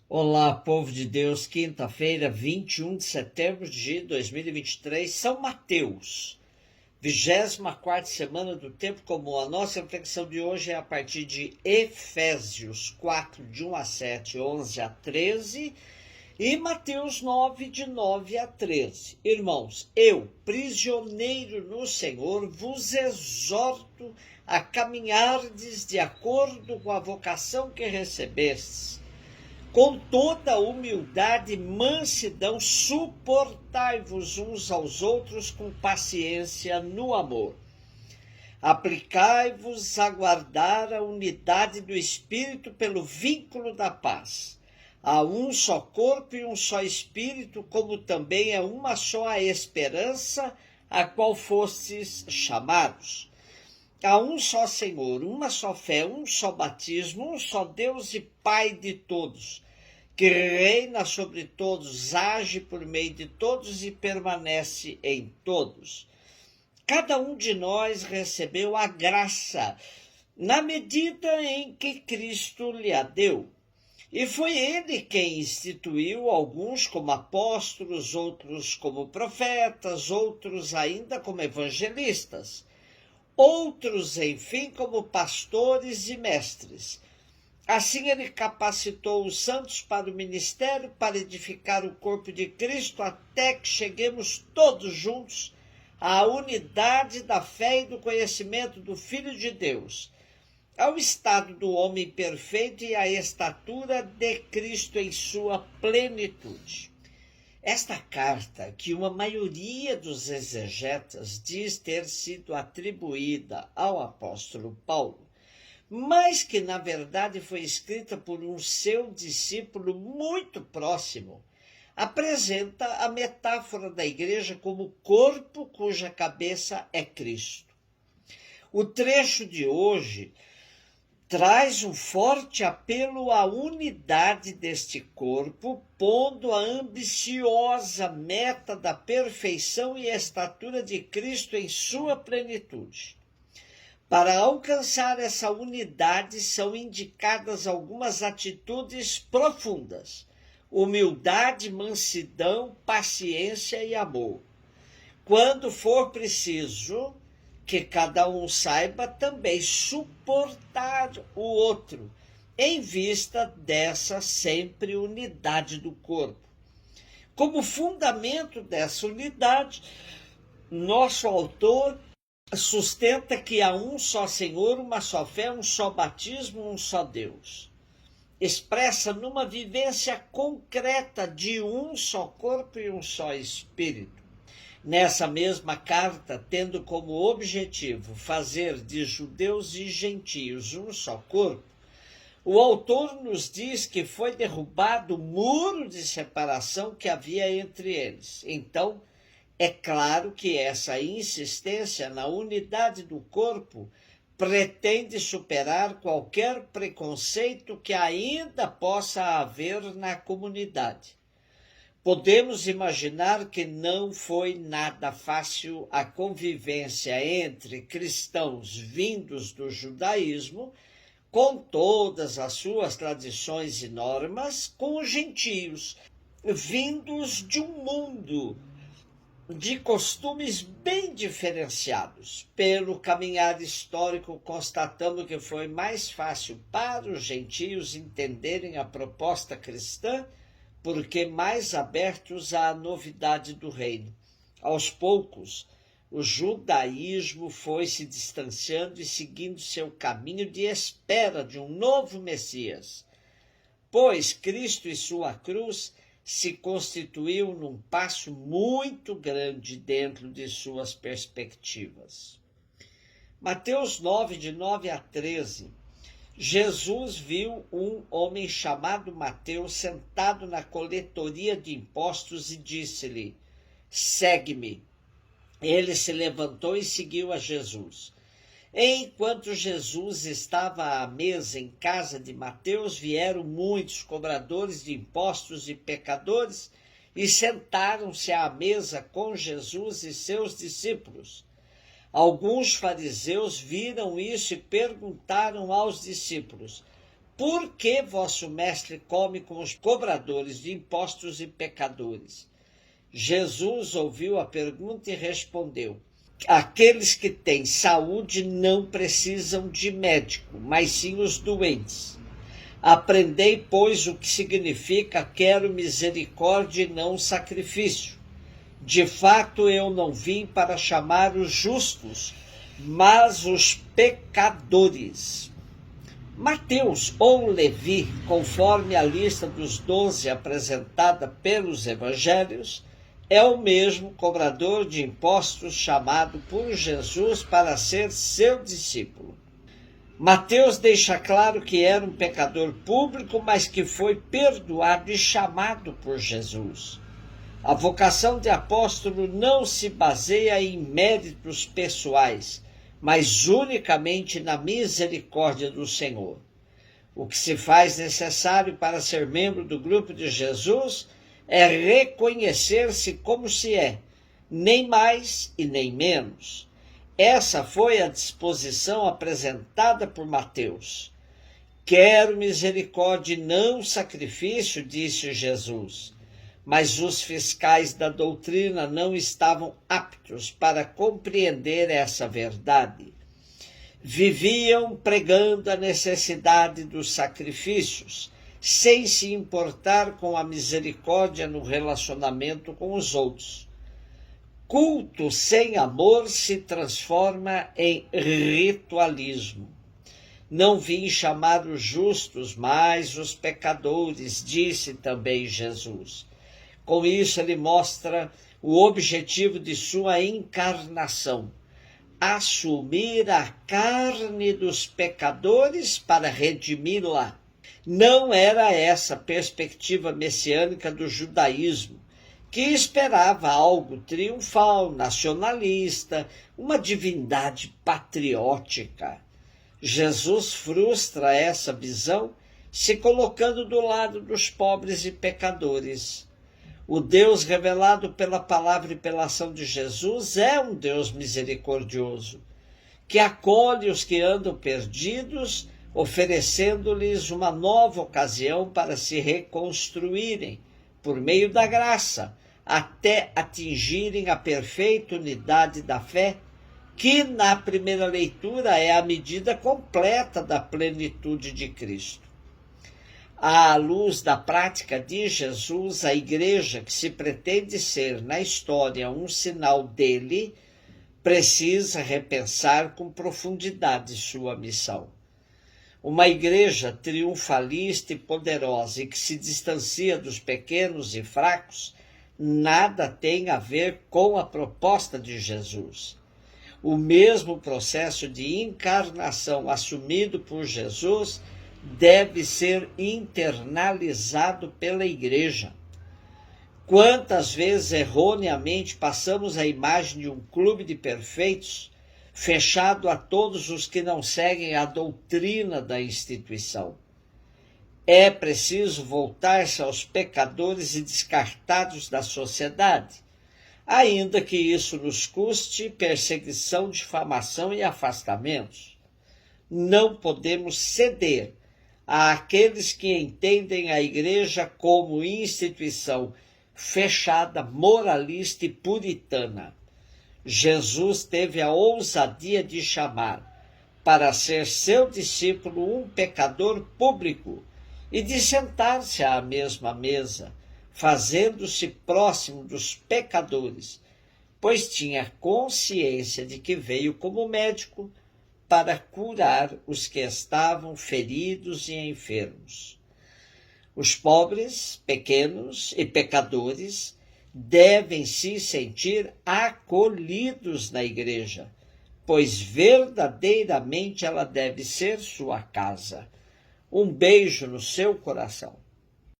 Olá, povo de Deus, quinta-feira, 21 de setembro de 2023, São Mateus, 24ª semana do tempo comum. A nossa reflexão de hoje é a partir de Efésios 4, de 1 a 7, 11 a 13, e Mateus 9, de 9 a 13. Irmãos, eu, prisioneiro no Senhor, vos exorto a caminhardes de acordo com a vocação que recebestes, com toda humildade e mansidão, suportai-vos uns aos outros com paciência no amor. Aplicai-vos a guardar a unidade do Espírito pelo vínculo da paz. Há um só corpo e um só Espírito, como também é uma só a esperança a qual fostes chamados. Há um só Senhor, uma só fé, um só batismo, um só Deus e Pai de todos, que reina sobre todos, age por meio de todos e permanece em todos. Cada um de nós recebeu a graça na medida em que Cristo lhe a deu. E foi ele quem instituiu alguns como apóstolos, outros como profetas, outros ainda como evangelistas, outros, enfim, como pastores e mestres. Assim ele capacitou os santos para o ministério, para edificar o corpo de Cristo, até que cheguemos todos juntos à unidade da fé e do conhecimento do Filho de Deus, ao estado do homem perfeito e à estatura de Cristo em sua plenitude. Esta carta, que uma maioria dos exegetas diz ter sido atribuída ao apóstolo Paulo, mas que na verdade foi escrita por um seu discípulo muito próximo, apresenta a metáfora da igreja como corpo cuja cabeça é Cristo. O trecho de hoje traz um forte apelo à unidade deste corpo, pondo a ambiciosa meta da perfeição e estatura de Cristo em sua plenitude. Para alcançar essa unidade são indicadas algumas atitudes profundas: humildade, mansidão, paciência e amor. Quando for preciso, que cada um saiba também suportar o outro, em vista dessa sempre unidade do corpo. Como fundamento dessa unidade, nosso autor sustenta que há um só Senhor, uma só fé, um só batismo, um só Deus. Expressa numa vivência concreta de um só corpo e um só Espírito. Nessa mesma carta, tendo como objetivo fazer de judeus e gentios um só corpo, o autor nos diz que foi derrubado o muro de separação que havia entre eles. Então, é claro que essa insistência na unidade do corpo pretende superar qualquer preconceito que ainda possa haver na comunidade. Podemos imaginar que não foi nada fácil a convivência entre cristãos vindos do judaísmo, com todas as suas tradições e normas, com os gentios, vindos de um mundo de costumes bem diferenciados. Pelo caminhar histórico, constatamos que foi mais fácil para os gentios entenderem a proposta cristã, porque mais abertos à novidade do reino. Aos poucos, o judaísmo foi se distanciando e seguindo seu caminho de espera de um novo Messias, pois Cristo e sua cruz se constituiu num passo muito grande dentro de suas perspectivas. Mateus 9, de 9 a 13. Jesus viu um homem chamado Mateus sentado na coletoria de impostos e disse-lhe: segue-me. Ele se levantou e seguiu a Jesus. Enquanto Jesus estava à mesa em casa de Mateus, vieram muitos cobradores de impostos e pecadores e sentaram-se à mesa com Jesus e seus discípulos. Alguns fariseus viram isso e perguntaram aos discípulos: por que vosso mestre come com os cobradores de impostos e pecadores? Jesus ouviu a pergunta e respondeu: aqueles que têm saúde não precisam de médico, mas sim os doentes. Aprendei, pois, o que significa quero misericórdia e não sacrifício. De fato, eu não vim para chamar os justos, mas os pecadores. Mateus ou Levi, conforme a lista dos 12 apresentada pelos evangelhos, é o mesmo cobrador de impostos chamado por Jesus para ser seu discípulo. Mateus deixa claro que era um pecador público, mas que foi perdoado e chamado por Jesus. A vocação de apóstolo não se baseia em méritos pessoais, mas unicamente na misericórdia do Senhor. O que se faz necessário para ser membro do grupo de Jesus é reconhecer-se como se é, nem mais e nem menos. Essa foi a disposição apresentada por Mateus. Quero misericórdia e não sacrifício, disse Jesus. Mas os fiscais da doutrina não estavam aptos para compreender essa verdade. Viviam pregando a necessidade dos sacrifícios, sem se importar com a misericórdia no relacionamento com os outros. Culto sem amor se transforma em ritualismo. Não vim chamar os justos, mas os pecadores, disse também Jesus. Com isso, ele mostra o objetivo de sua encarnação: assumir a carne dos pecadores para redimi-la. Não era essa a perspectiva messiânica do judaísmo, que esperava algo triunfal, nacionalista, uma divindade patriótica. Jesus frustra essa visão, se colocando do lado dos pobres e pecadores. O Deus revelado pela palavra e pela ação de Jesus é um Deus misericordioso, que acolhe os que andam perdidos, oferecendo-lhes uma nova ocasião para se reconstruírem, por meio da graça, até atingirem a perfeita unidade da fé, que na primeira leitura é a medida completa da plenitude de Cristo. À luz da prática de Jesus, a igreja que se pretende ser na história um sinal dele, precisa repensar com profundidade sua missão. Uma igreja triunfalista e poderosa e que se distancia dos pequenos e fracos, nada tem a ver com a proposta de Jesus. O mesmo processo de encarnação assumido por Jesus deve ser internalizado pela igreja. Quantas vezes erroneamente passamos a imagem de um clube de perfeitos, fechado a todos os que não seguem a doutrina da instituição. É preciso voltar-se aos pecadores e descartados da sociedade, ainda que isso nos custe perseguição, difamação e afastamentos. Não podemos ceder àqueles que entendem a igreja como instituição fechada, moralista e puritana. Jesus teve a ousadia de chamar para ser seu discípulo um pecador público e de sentar-se à mesma mesa, fazendo-se próximo dos pecadores, pois tinha consciência de que veio como médico para curar os que estavam feridos e enfermos. Os pobres, pequenos e pecadores devem se sentir acolhidos na igreja, pois verdadeiramente ela deve ser sua casa. Um beijo no seu coração.